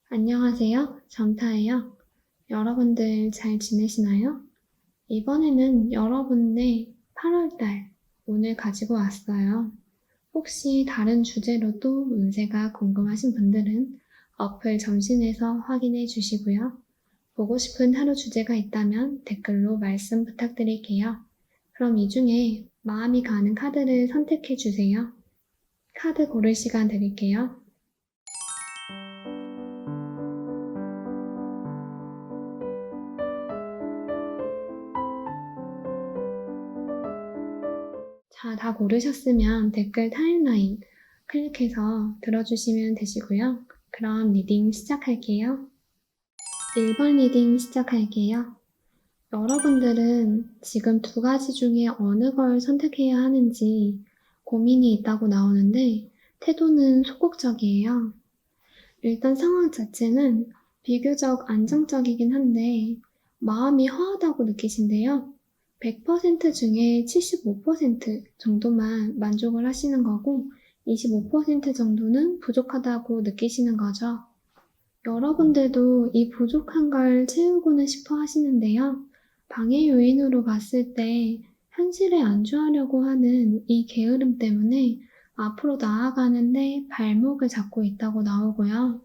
안녕하세요. 정타예요. 여러분들 잘 지내시나요? 이번에는 여러분의 8월달 운을 가지고 왔어요. 혹시 다른 주제로도 운세가 궁금하신 분들은 어플 점심에서 확인해 주시고요. 보고 싶은 하루 주제가 있다면 댓글로 말씀 부탁드릴게요. 그럼 이 중에 마음이 가는 카드를 선택해 주세요. 카드 고를 시간 드릴게요. 자, 다 고르셨으면 댓글 타임라인 클릭해서 들어주시면 되시고요. 그럼 리딩 시작할게요. 1번 리딩 시작할게요. 여러분들은 지금 두 가지 중에 어느 걸 선택해야 하는지 고민이 있다고 나오는데 태도는 소극적이에요. 일단 상황 자체는 비교적 안정적이긴 한데 마음이 허하다고 느끼신데요. 100% 중에 75% 정도만 만족을 하시는 거고 25% 정도는 부족하다고 느끼시는 거죠. 여러분들도 이 부족한 걸 채우고는 싶어 하시는데요. 방해 요인으로 봤을 때 현실에 안주하려고 하는 이 게으름 때문에 앞으로 나아가는데 발목을 잡고 있다고 나오고요.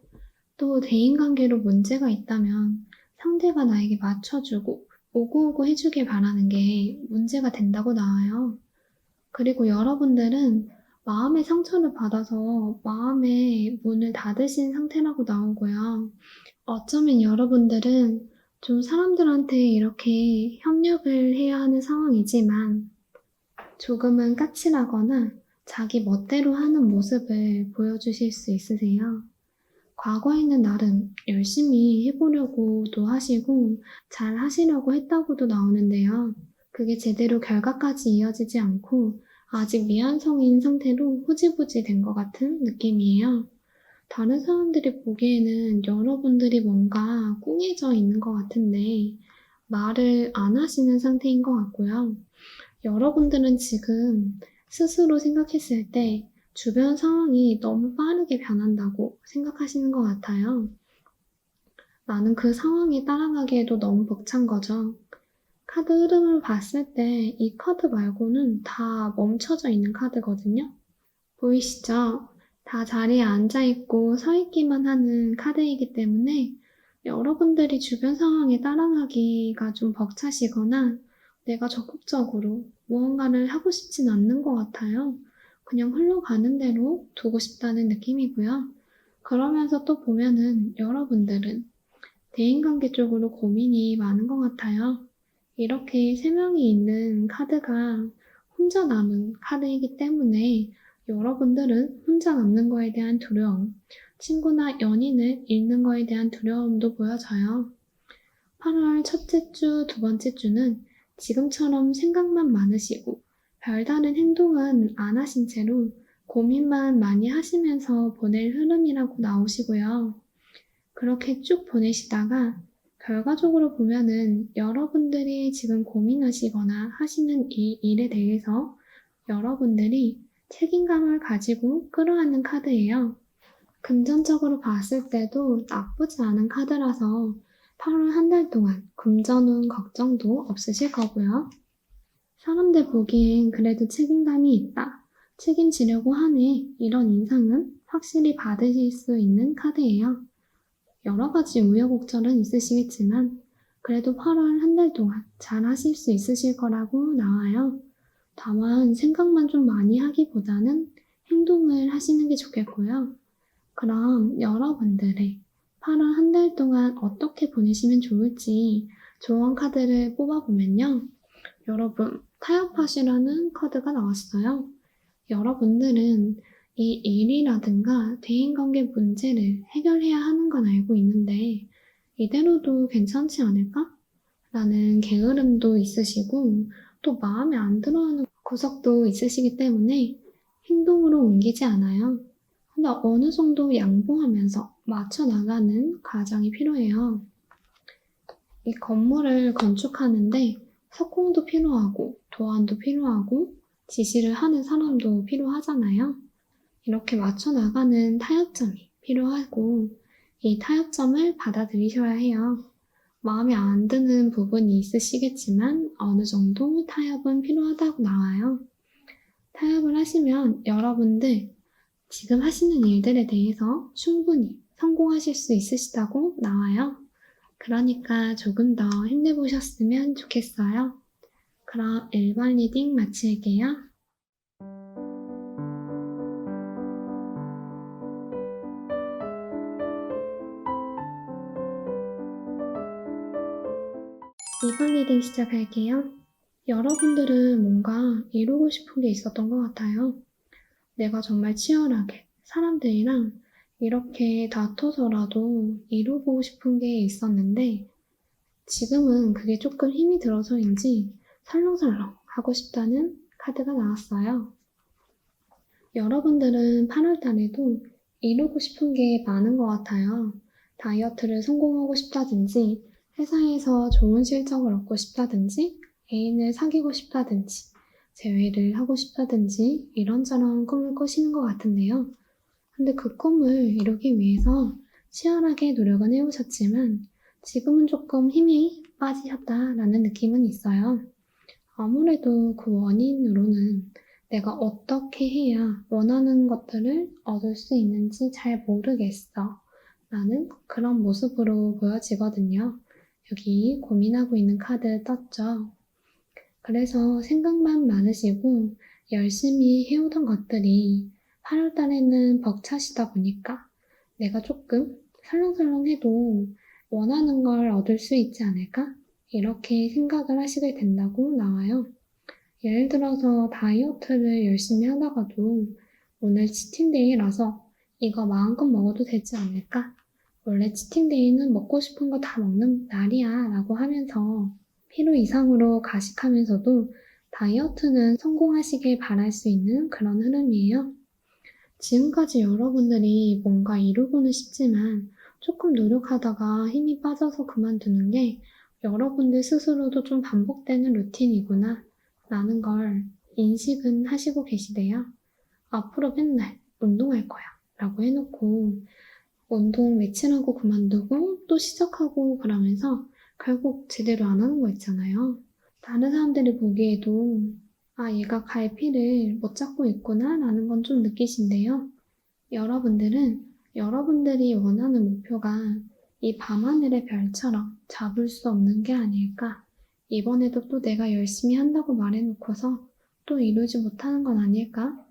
또 대인관계로 문제가 있다면 상대가 나에게 맞춰주고 오구오구 해주길 바라는 게 문제가 된다고 나와요. 그리고 여러분들은 마음의 상처를 받아서 마음의 문을 닫으신 상태라고 나오고요. 어쩌면 여러분들은 좀 사람들한테 이렇게 협력을 해야 하는 상황이지만 조금은 까칠하거나 자기 멋대로 하는 모습을 보여주실 수 있으세요. 과거에는 나름 열심히 해보려고도 하시고 잘 하시려고 했다고도 나오는데요. 그게 제대로 결과까지 이어지지 않고 아직 미완성인 상태로 흐지부지 된 것 같은 느낌이에요. 다른 사람들이 보기에는 여러분들이 뭔가 꿍해져 있는 것 같은데 말을 안 하시는 상태인 것 같고요. 여러분들은 지금 스스로 생각했을 때 주변 상황이 너무 빠르게 변한다고 생각하시는 것 같아요. 나는 그 상황에 따라가기에도 너무 벅찬 거죠. 카드 흐름을 봤을 때 이 카드 말고는 다 멈춰져 있는 카드거든요. 보이시죠? 다 자리에 앉아있고 서 있기만 하는 카드이기 때문에 여러분들이 주변 상황에 따라가기가 좀 벅차시거나 내가 적극적으로 무언가를 하고 싶진 않는 것 같아요. 그냥 흘러가는 대로 두고 싶다는 느낌이고요. 그러면서 또 보면은 여러분들은 대인관계 쪽으로 고민이 많은 것 같아요. 이렇게 세 명이 있는 카드가 혼자 남은 카드이기 때문에 여러분들은 혼자 남는 거에 대한 두려움, 친구나 연인을 잃는 거에 대한 두려움도 보여져요. 8월 첫째 주, 두 번째 주는 지금처럼 생각만 많으시고 별다른 행동은 안 하신 채로 고민만 많이 하시면서 보낼 흐름이라고 나오시고요. 그렇게 쭉 보내시다가 결과적으로 보면은 여러분들이 지금 고민하시거나 하시는 이 일에 대해서 여러분들이 책임감을 가지고 끌어안는 카드예요. 금전적으로 봤을 때도 나쁘지 않은 카드라서 8월 한 달 동안 금전운 걱정도 없으실 거고요. 사람들 보기엔 그래도 책임감이 있다, 책임지려고 하네, 이런 인상은 확실히 받으실 수 있는 카드예요. 여러 가지 우여곡절은 있으시겠지만 그래도 8월 한 달 동안 잘 하실 수 있으실 거라고 나와요. 다만 생각만 좀 많이 하기보다는 행동을 하시는 게 좋겠고요. 그럼 여러분들의 8월 한 달 동안 어떻게 보내시면 좋을지 조언 카드를 뽑아보면요. 여러분, 타협하시라는 카드가 나왔어요. 여러분들은 이 일이라든가 대인관계 문제를 해결해야 하는 건 알고 있는데 이대로도 괜찮지 않을까? 라는 게으름도 있으시고 또 마음에 안 들어하는 구석도 있으시기 때문에 행동으로 옮기지 않아요. 근데 어느 정도 양보하면서 맞춰 나가는 과정이 필요해요. 이 건물을 건축하는데 석공도 필요하고 도안도 필요하고 지시를 하는 사람도 필요하잖아요. 이렇게 맞춰 나가는 타협점이 필요하고 이 타협점을 받아들이셔야 해요. 마음에 안 드는 부분이 있으시겠지만 어느 정도 타협은 필요하다고 나와요. 타협을 하시면 여러분들 지금 하시는 일들에 대해서 충분히 성공하실 수 있으시다고 나와요. 그러니까 조금 더 힘내보셨으면 좋겠어요. 그럼 1번 리딩 마칠게요. 2번 리딩 시작할게요. 여러분들은 뭔가 이루고 싶은 게 있었던 것 같아요. 내가 정말 치열하게 사람들이랑 이렇게 다퉈서라도 이루고 싶은 게 있었는데 지금은 그게 조금 힘이 들어서인지 설렁설렁 하고 싶다는 카드가 나왔어요. 여러분들은 8월 달에도 이루고 싶은 게 많은 것 같아요. 다이어트를 성공하고 싶다든지, 회사에서 좋은 실적을 얻고 싶다든지, 애인을 사귀고 싶다든지, 재회를 하고 싶다든지, 이런저런 꿈을 꾸시는 것 같은데요. 근데 그 꿈을 이루기 위해서 치열하게 노력은 해오셨지만, 지금은 조금 힘이 빠지셨다라는 느낌은 있어요. 아무래도 그 원인으로는 내가 어떻게 해야 원하는 것들을 얻을 수 있는지 잘 모르겠어 라는 그런 모습으로 보여지거든요. 여기 고민하고 있는 카드 떴죠. 그래서 생각만 많으시고 열심히 해오던 것들이 8월 달에는 벅차시다 보니까 내가 조금 설렁설렁해도 원하는 걸 얻을 수 있지 않을까? 이렇게 생각을 하시게 된다고 나와요. 예를 들어서 다이어트를 열심히 하다가도 오늘 치팅데이라서 이거 마음껏 먹어도 되지 않을까? 원래 치팅데이는 먹고 싶은 거 다 먹는 날이야 라고 하면서 필요 이상으로 가식하면서도 다이어트는 성공하시길 바랄 수 있는 그런 흐름이에요. 지금까지 여러분들이 뭔가 이루고는 싶지만 조금 노력하다가 힘이 빠져서 그만두는 게 여러분들 스스로도 좀 반복되는 루틴이구나 라는 걸 인식은 하시고 계시대요. 앞으로 맨날 운동할 거야 라고 해놓고 운동 며칠 하고 그만두고 또 시작하고 그러면서 결국 제대로 안 하는 거 있잖아요. 다른 사람들이 보기에도 아, 얘가 갈피를 못 잡고 있구나 라는 건 좀 느끼신데요. 여러분들은 여러분들이 원하는 목표가 이 밤하늘의 별처럼 잡을 수 없는 게 아닐까. 이번에도 또 내가 열심히 한다고 말해놓고서 또 이루지 못하는 건 아닐까?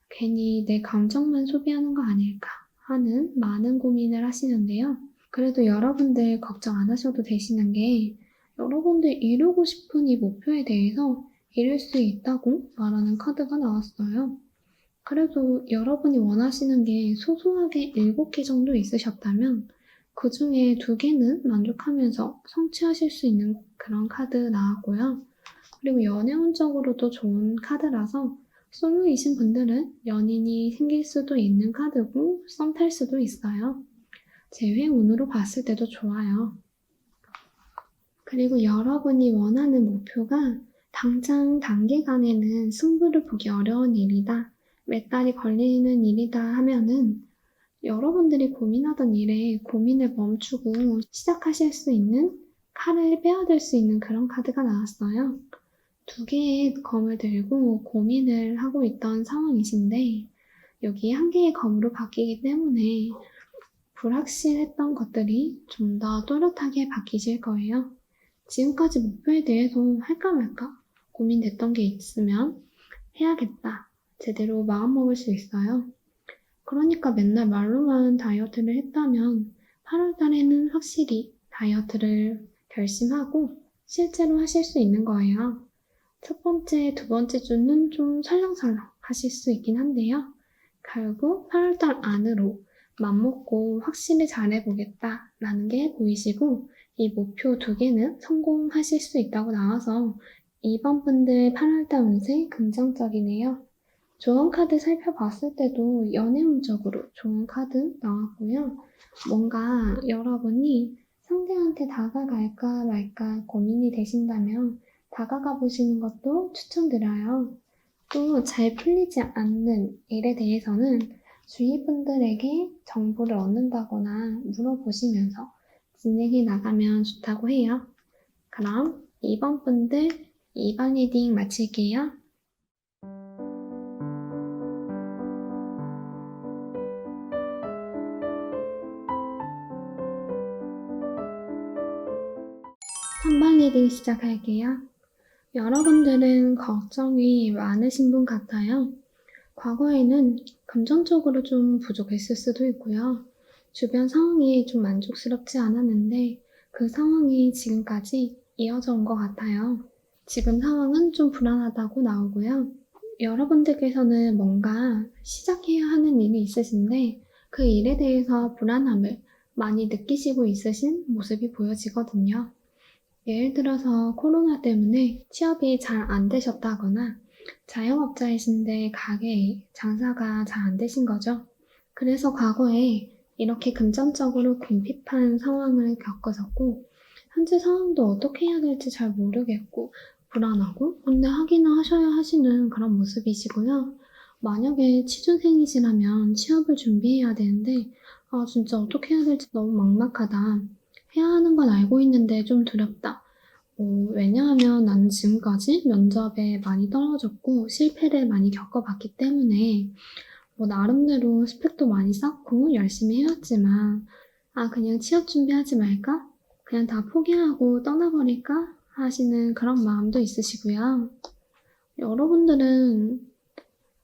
괜히 내 감정만 소비하는 거 아닐까 하는 많은 고민을 하시는데요. 그래도 여러분들 걱정 안 하셔도 되시는 게 여러분들 이루고 싶은 이 목표에 대해서 이룰 수 있다고 말하는 카드가 나왔어요. 그래도 여러분이 원하시는 게 소소하게 7개 정도 있으셨다면 그 중에 2개는 만족하면서 성취하실 수 있는 그런 카드 나왔고요. 그리고 연애운적으로도 좋은 카드라서 솔로이신 분들은 연인이 생길 수도 있는 카드고 썸 탈 수도 있어요. 재회운으로 봤을 때도 좋아요. 그리고 여러분이 원하는 목표가 당장 단기간에는 승부를 보기 어려운 일이다. 몇 달이 걸리는 일이다 하면은 여러분들이 고민하던 일에 고민을 멈추고 시작하실 수 있는 칼을 빼어들 수 있는 그런 카드가 나왔어요. 2개의 검을 들고 고민을 하고 있던 상황이신데 여기 1개의 검으로 바뀌기 때문에 불확실했던 것들이 좀 더 또렷하게 바뀌실 거예요. 지금까지 목표에 대해서 할까 말까 고민됐던 게 있으면 해야겠다. 제대로 마음먹을 수 있어요. 그러니까 맨날 말로만 다이어트를 했다면 8월 달에는 확실히 다이어트를 결심하고 실제로 하실 수 있는 거예요. 첫 번째, 두 번째 주는 좀 설렁설렁 하실 수 있긴 한데요. 결국 8월 달 안으로 맘먹고 확실히 잘해보겠다 라는 게 보이시고 이 목표 2개는 성공하실 수 있다고 나와서 2번 분들 8월 달 운세 긍정적이네요. 조언 카드 살펴봤을 때도 연애운적으로 좋은 카드 나왔고요. 뭔가 여러분이 상대한테 다가갈까 말까 고민이 되신다면 다가가 보시는 것도 추천드려요. 또 잘 풀리지 않는 일에 대해서는 주위 분들에게 정보를 얻는다거나 물어보시면서 진행해 나가면 좋다고 해요. 그럼 2번 분들 2번 리딩 마칠게요. 한 번 리딩 시작할게요. 여러분들은 걱정이 많으신 분 같아요. 과거에는 금전적으로 좀 부족했을 수도 있고요. 주변 상황이 좀 만족스럽지 않았는데 그 상황이 지금까지 이어져 온 것 같아요. 지금 상황은 좀 불안하다고 나오고요. 여러분들께서는 뭔가 시작해야 하는 일이 있으신데 그 일에 대해서 불안함을 많이 느끼시고 있으신 모습이 보여지거든요. 예를 들어서 코로나 때문에 취업이 잘 안 되셨다거나 자영업자이신데 가게에 장사가 잘 안 되신 거죠. 그래서 과거에 이렇게 금전적으로 궁핍한 상황을 겪으셨고 현재 상황도 어떻게 해야 될지 잘 모르겠고 불안하고 근데 하기는 하셔야 하시는 그런 모습이시고요. 만약에 취준생이시라면 취업을 준비해야 되는데 진짜 어떻게 해야 될지 너무 막막하다. 해야 하는 건 알고 있는데 좀 두렵다. 왜냐하면 나는 지금까지 면접에 많이 떨어졌고 실패를 많이 겪어봤기 때문에 나름대로 스펙도 많이 쌓고 열심히 해왔지만 그냥 취업 준비하지 말까? 그냥 다 포기하고 떠나버릴까? 하시는 그런 마음도 있으시고요. 여러분들은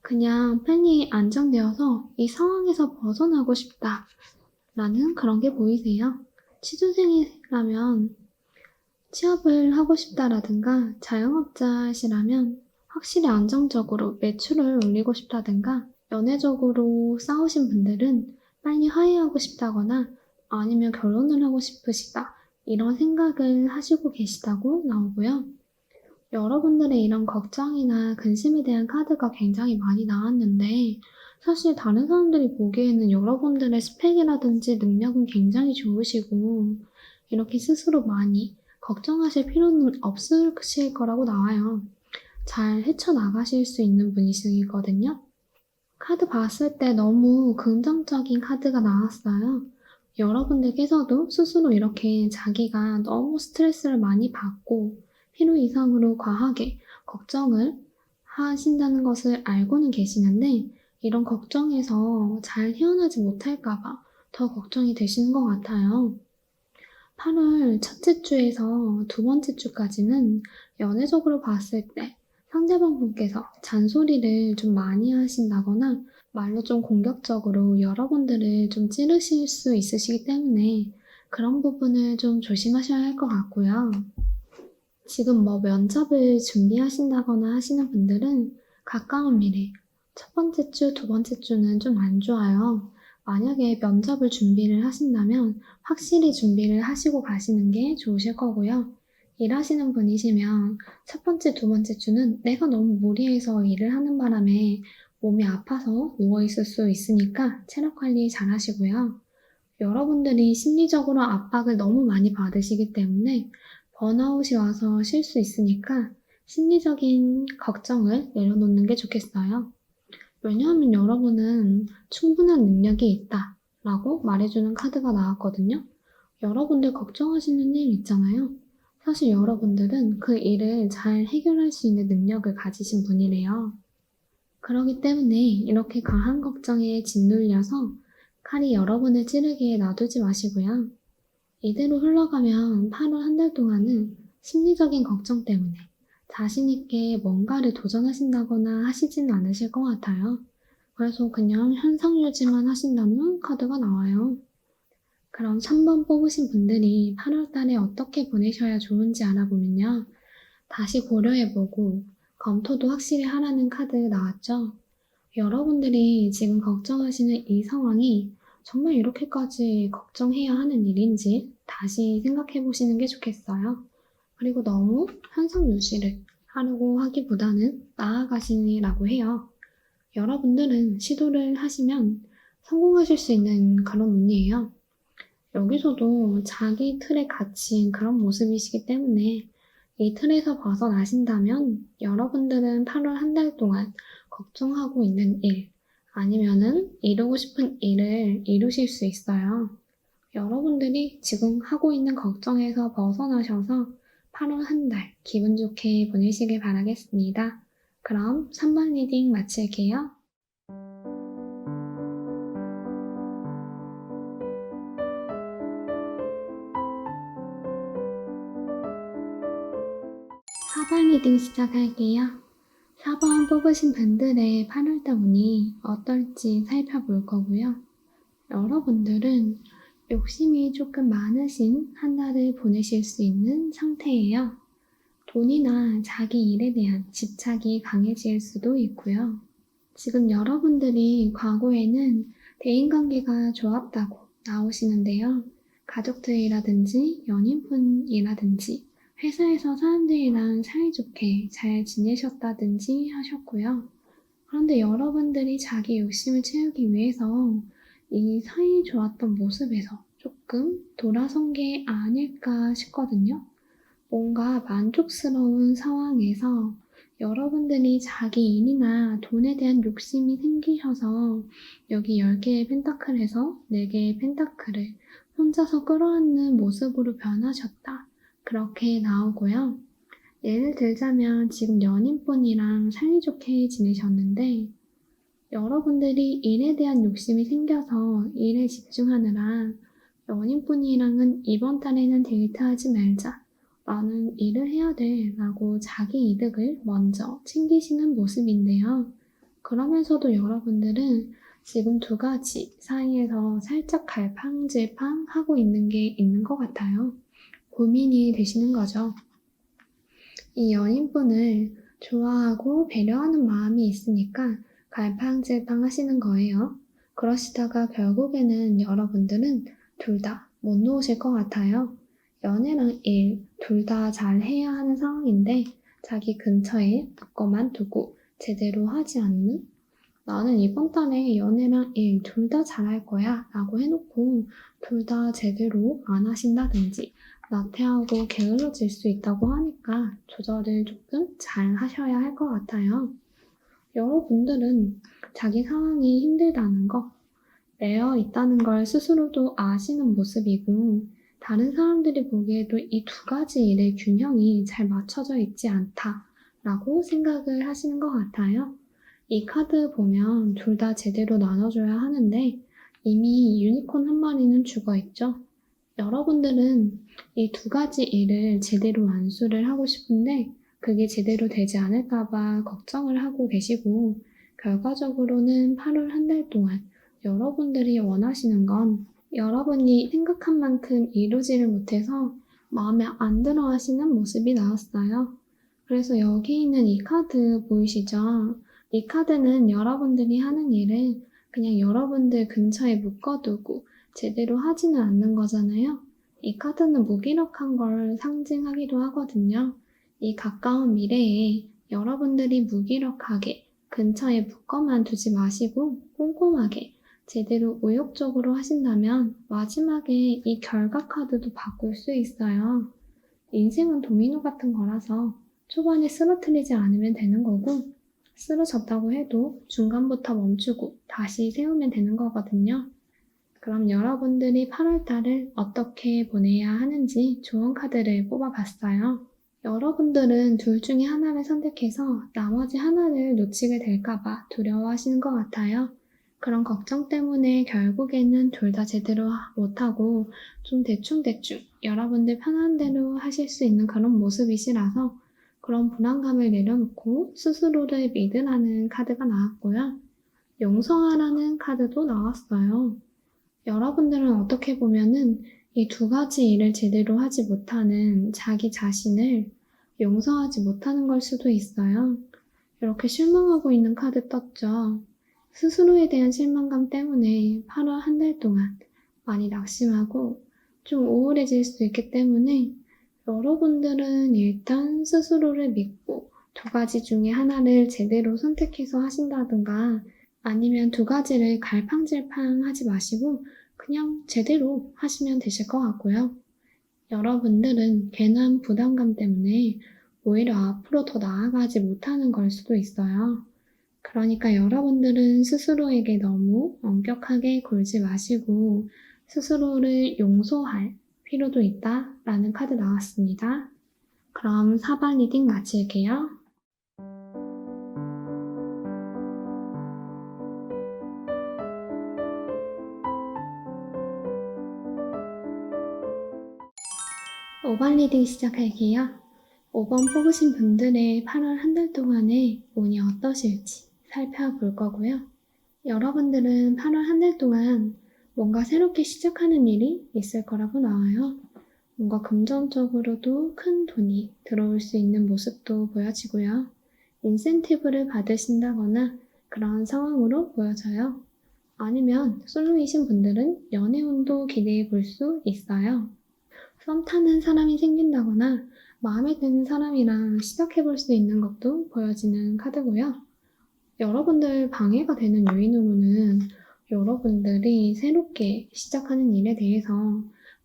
그냥 빨리 안정되어서 이 상황에서 벗어나고 싶다라는 그런 게 보이세요. 취준생이라면 취업을 하고 싶다라든가 자영업자시라면 확실히 안정적으로 매출을 올리고 싶다든가 연애적으로 싸우신 분들은 빨리 화해하고 싶다거나 아니면 결혼을 하고 싶으시다 이런 생각을 하시고 계시다고 나오고요. 여러분들의 이런 걱정이나 근심에 대한 카드가 굉장히 많이 나왔는데 사실 다른 사람들이 보기에는 여러분들의 스펙이라든지 능력은 굉장히 좋으시고 이렇게 스스로 많이 걱정하실 필요는 없으실 거라고 나와요. 잘 헤쳐나가실 수 있는 분이시거든요. 카드 봤을 때 너무 긍정적인 카드가 나왔어요. 여러분들께서도 스스로 이렇게 자기가 너무 스트레스를 많이 받고 필요 이상으로 과하게 걱정을 하신다는 것을 알고는 계시는데 이런 걱정에서 잘 헤어나지 못할까봐 더 걱정이 되시는 것 같아요. 8월 첫째 주에서 두 번째 주까지는 연애적으로 봤을 때 상대방분께서 잔소리를 좀 많이 하신다거나 말로 좀 공격적으로 여러분들을 좀 찌르실 수 있으시기 때문에 그런 부분을 좀 조심하셔야 할 것 같고요. 지금 면접을 준비하신다거나 하시는 분들은 가까운 미래, 첫 번째 주, 두 번째 주는 좀 안 좋아요. 만약에 면접을 준비를 하신다면 확실히 준비를 하시고 가시는 게 좋으실 거고요. 일하시는 분이시면 첫 번째, 두 번째 주는 내가 너무 무리해서 일을 하는 바람에 몸이 아파서 누워있을 수 있으니까 체력 관리 잘 하시고요. 여러분들이 심리적으로 압박을 너무 많이 받으시기 때문에 번아웃이 와서 쉴 수 있으니까 심리적인 걱정을 내려놓는 게 좋겠어요. 왜냐하면 여러분은 충분한 능력이 있다 라고 말해주는 카드가 나왔거든요. 여러분들 걱정하시는 일 있잖아요. 사실 여러분들은 그 일을 잘 해결할 수 있는 능력을 가지신 분이래요. 그렇기 때문에 이렇게 과한 걱정에 짓눌려서 칼이 여러분을 찌르게 놔두지 마시고요. 이대로 흘러가면 8월 한 달 동안은 심리적인 걱정 때문에 자신있게 뭔가를 도전하신다거나 하시지는 않으실 것 같아요. 그래서 그냥 현상 유지만 하신다는 카드가 나와요. 그럼 3번 뽑으신 분들이 8월 달에 어떻게 보내셔야 좋은지 알아보면요. 다시 고려해보고 검토도 확실히 하라는 카드 나왔죠. 여러분들이 지금 걱정하시는 이 상황이 정말 이렇게까지 걱정해야 하는 일인지 다시 생각해 보시는 게 좋겠어요. 그리고 너무 현상 유지를 하려고 하기보다는 나아가시라고 해요. 여러분들은 시도를 하시면 성공하실 수 있는 그런 운이에요. 여기서도 자기 틀에 갇힌 그런 모습이시기 때문에 이 틀에서 벗어나신다면 여러분들은 8월 한 달 동안 걱정하고 있는 일, 아니면은 이루고 싶은 일을 이루실 수 있어요. 여러분들이 지금 하고 있는 걱정에서 벗어나셔서 8월 한 달 기분 좋게 보내시길 바라겠습니다. 그럼 3번 리딩 마칠게요. 4번 리딩 시작할게요. 4번 뽑으신 분들의 8월달 운이 어떨지 살펴볼 거고요. 여러분들은 욕심이 조금 많으신 한 달을 보내실 수 있는 상태예요. 돈이나 자기 일에 대한 집착이 강해질 수도 있고요. 지금 여러분들이 과거에는 대인관계가 좋았다고 나오시는데요. 가족들이라든지 연인분이라든지 회사에서 사람들이랑 사이좋게 잘 지내셨다든지 하셨고요. 그런데 여러분들이 자기 욕심을 채우기 위해서 이 사이 좋았던 모습에서 조금 돌아선 게 아닐까 싶거든요. 뭔가 만족스러운 상황에서 여러분들이 자기 일이나 돈에 대한 욕심이 생기셔서 여기 10개의 펜타클에서 4개의 펜타클을 혼자서 끌어안는 모습으로 변하셨다. 그렇게 나오고요. 예를 들자면 지금 연인분이랑 사이좋게 지내셨는데 여러분들이 일에 대한 욕심이 생겨서 일에 집중하느라 연인분이랑은 이번 달에는 데이트하지 말자. 나는 일을 해야 돼. 라고 자기 이득을 먼저 챙기시는 모습인데요. 그러면서도 여러분들은 지금 두 가지 사이에서 살짝 갈팡질팡 하고 있는 게 있는 것 같아요. 고민이 되시는 거죠. 이 연인분을 좋아하고 배려하는 마음이 있으니까 갈팡질팡 하시는 거예요. 그러시다가 결국에는 여러분들은 둘 다 못 놓으실 것 같아요. 연애랑 일 둘 다 잘해야 하는 상황인데 자기 근처에 묶어만 두고 제대로 하지 않는 나는 이번 달에 연애랑 일 둘 다 잘할 거야 라고 해놓고 둘 다 제대로 안 하신다든지 나태하고 게을러질 수 있다고 하니까 조절을 조금 잘 하셔야 할 것 같아요. 여러분들은 자기 상황이 힘들다는 거, 매여 있다는 걸 스스로도 아시는 모습이고 다른 사람들이 보기에도 이 두 가지 일의 균형이 잘 맞춰져 있지 않다라고 생각을 하시는 것 같아요. 이 카드 보면 둘 다 제대로 나눠줘야 하는데 이미 유니콘 한 마리는 죽어있죠. 여러분들은 이 두 가지 일을 제대로 완수를 하고 싶은데 그게 제대로 되지 않을까봐 걱정을 하고 계시고 결과적으로는 8월 한 달 동안 여러분들이 원하시는 건 여러분이 생각한 만큼 이루지를 못해서 마음에 안 들어 하시는 모습이 나왔어요. 그래서 여기 있는 이 카드 보이시죠? 이 카드는 여러분들이 하는 일을 그냥 여러분들 근처에 묶어두고 제대로 하지는 않는 거잖아요. 이 카드는 무기력한 걸 상징하기도 하거든요. 이 가까운 미래에 여러분들이 무기력하게 근처에 묶어만 두지 마시고 꼼꼼하게 제대로 의욕적으로 하신다면 마지막에 이 결과 카드도 바꿀 수 있어요. 인생은 도미노 같은 거라서 초반에 쓰러뜨리지 않으면 되는 거고 쓰러졌다고 해도 중간부터 멈추고 다시 세우면 되는 거거든요. 그럼 여러분들이 8월달을 어떻게 보내야 하는지 조언 카드를 뽑아봤어요. 여러분들은 둘 중에 하나를 선택해서 나머지 하나를 놓치게 될까봐 두려워하시는 것 같아요. 그런 걱정 때문에 결국에는 둘 다 제대로 못하고 좀 대충대충 여러분들 편한 대로 하실 수 있는 그런 모습이시라서 그런 불안감을 내려놓고 스스로를 믿으라는 카드가 나왔고요. 용서하라는 카드도 나왔어요. 여러분들은 어떻게 보면은 이 두 가지 일을 제대로 하지 못하는 자기 자신을 용서하지 못하는 걸 수도 있어요. 이렇게 실망하고 있는 카드 떴죠. 스스로에 대한 실망감 때문에 8월 한 달 동안 많이 낙심하고 좀 우울해질 수 있기 때문에 여러분들은 일단 스스로를 믿고 두 가지 중에 하나를 제대로 선택해서 하신다든가 아니면 두 가지를 갈팡질팡 하지 마시고 그냥 제대로 하시면 되실 것 같고요. 여러분들은 괜한 부담감 때문에 오히려 앞으로 더 나아가지 못하는 걸 수도 있어요. 그러니까 여러분들은 스스로에게 너무 엄격하게 굴지 마시고 스스로를 용서할 필요도 있다라는 카드 나왔습니다. 그럼 4번 리딩 마칠게요. 오 번 리딩 시작할게요. 5번 뽑으신 분들의 8월 한 달 동안의 운이 어떠실지 살펴볼 거고요. 여러분들은 8월 한 달 동안 뭔가 새롭게 시작하는 일이 있을 거라고 나와요. 뭔가 금전적으로도 큰 돈이 들어올 수 있는 모습도 보여지고요. 인센티브를 받으신다거나 그런 상황으로 보여져요. 아니면 솔로이신 분들은 연애운도 기대해 볼 수 있어요. 썸 타는 사람이 생긴다거나 마음에 드는 사람이랑 시작해 볼 수 있는 것도 보여지는 카드고요. 여러분들 방해가 되는 요인으로는 여러분들이 새롭게 시작하는 일에 대해서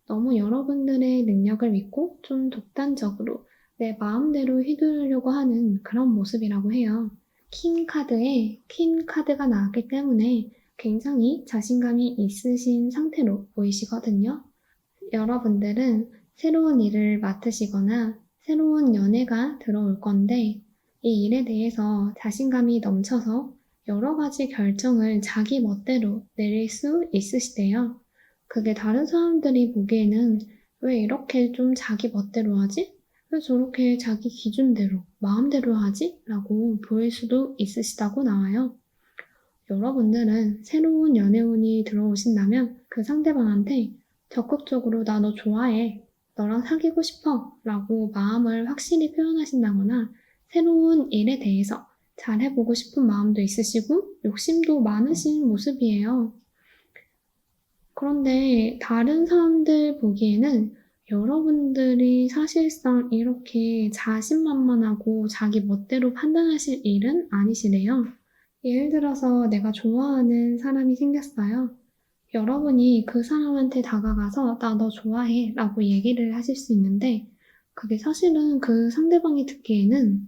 너무 여러분들의 능력을 믿고 좀 독단적으로 내 마음대로 휘두르려고 하는 그런 모습이라고 해요. 킹 카드에 퀸 카드가 나왔기 때문에 굉장히 자신감이 있으신 상태로 보이시거든요. 여러분들은 새로운 일을 맡으시거나 새로운 연애가 들어올 건데 이 일에 대해서 자신감이 넘쳐서 여러 가지 결정을 자기 멋대로 내릴 수 있으시대요. 그게 다른 사람들이 보기에는 왜 이렇게 좀 자기 멋대로 하지? 왜 저렇게 자기 기준대로, 마음대로 하지? 라고 보일 수도 있으시다고 나와요. 여러분들은 새로운 연애운이 들어오신다면 그 상대방한테 적극적으로 나 너 좋아해, 너랑 사귀고 싶어 라고 마음을 확실히 표현하신다거나 새로운 일에 대해서 잘해보고 싶은 마음도 있으시고 욕심도 많으신 모습이에요. 그런데 다른 사람들 보기에는 여러분들이 사실상 이렇게 자신만만하고 자기 멋대로 판단하실 일은 아니시래요. 예를 들어서 내가 좋아하는 사람이 생겼어요. 여러분이 그 사람한테 다가가서 나 너 좋아해 라고 얘기를 하실 수 있는데 그게 사실은 그 상대방이 듣기에는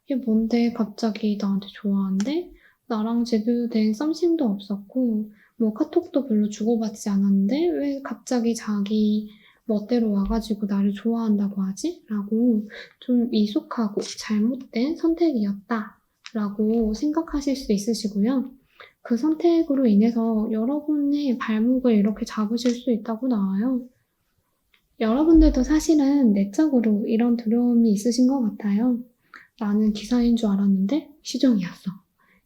이게 뭔데 갑자기 나한테 좋아한대? 나랑 제대로 된 썸씽도 없었고 뭐 카톡도 별로 주고받지 않았는데 왜 갑자기 자기 멋대로 와가지고 나를 좋아한다고 하지? 라고 좀 미숙하고 잘못된 선택이었다 라고 생각하실 수 있으시고요. 그 선택으로 인해서 여러분의 발목을 이렇게 잡으실 수 있다고 나와요. 여러분들도 사실은 내적으로 이런 두려움이 있으신 것 같아요. 나는 기사인 줄 알았는데 시종이었어.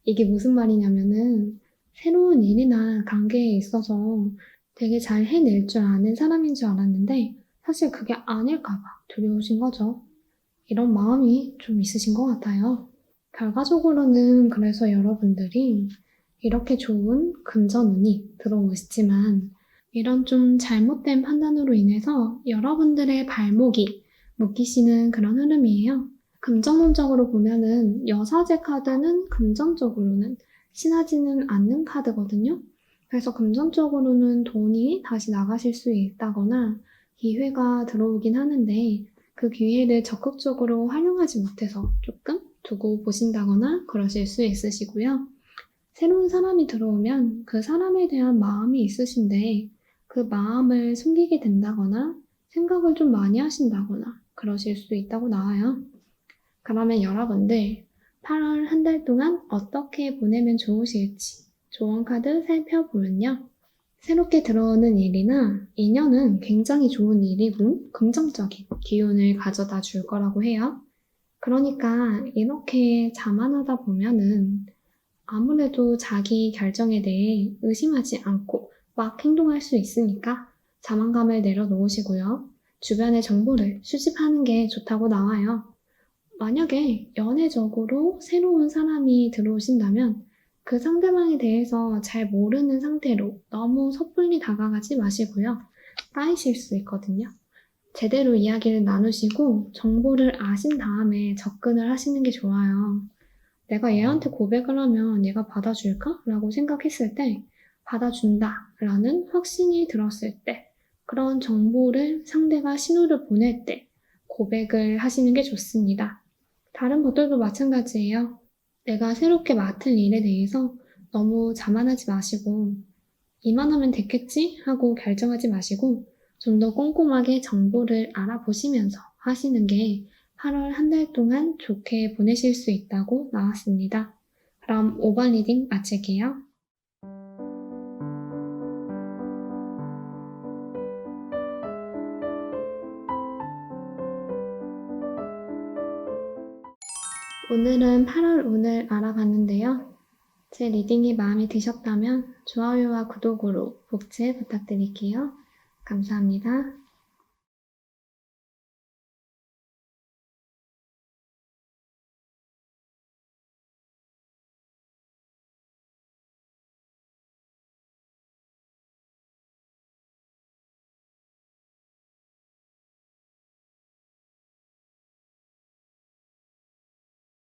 이게 무슨 말이냐면은 새로운 일이나 관계에 있어서 되게 잘 해낼 줄 아는 사람인 줄 알았는데 사실 그게 아닐까봐 두려우신 거죠. 이런 마음이 좀 있으신 것 같아요. 결과적으로는 그래서 여러분들이 이렇게 좋은 금전운이 들어오시지만 이런 좀 잘못된 판단으로 인해서 여러분들의 발목이 묶이시는 그런 흐름이에요. 금전운적으로 보면은 여사제 카드는 금전적으로는 친하지는 않는 카드거든요. 그래서 금전적으로는 돈이 다시 나가실 수 있다거나 기회가 들어오긴 하는데 그 기회를 적극적으로 활용하지 못해서 조금 두고 보신다거나 그러실 수 있으시고요. 새로운 사람이 들어오면 그 사람에 대한 마음이 있으신데 그 마음을 숨기게 된다거나 생각을 좀 많이 하신다거나 그러실 수 있다고 나와요. 그러면 여러분들 8월 한 달 동안 어떻게 보내면 좋으실지 조언 카드 살펴보면요. 새롭게 들어오는 일이나 인연은 굉장히 좋은 일이고 긍정적인 기운을 가져다 줄 거라고 해요. 그러니까 이렇게 자만하다 보면은 아무래도 자기 결정에 대해 의심하지 않고 막 행동할 수 있으니까 자만감을 내려놓으시고요. 주변의 정보를 수집하는 게 좋다고 나와요. 만약에 연애적으로 새로운 사람이 들어오신다면 그 상대방에 대해서 잘 모르는 상태로 너무 섣불리 다가가지 마시고요. 까이실 수 있거든요. 제대로 이야기를 나누시고 정보를 아신 다음에 접근을 하시는 게 좋아요. 내가 얘한테 고백을 하면 얘가 받아줄까? 라고 생각했을 때 받아준다 라는 확신이 들었을 때 그런 정보를 상대가 신호를 보낼 때 고백을 하시는 게 좋습니다. 다른 것들도 마찬가지예요. 내가 새롭게 맡을 일에 대해서 너무 자만하지 마시고 이만하면 됐겠지? 하고 결정하지 마시고 좀 더 꼼꼼하게 정보를 알아보시면서 하시는 게 8월 한 달 동안 좋게 보내실 수 있다고 나왔습니다. 그럼 5번 리딩 마칠게요. 오늘은 8월 운을 알아봤는데요. 제 리딩이 마음에 드셨다면 좋아요와 구독으로 복제 부탁드릴게요. 감사합니다.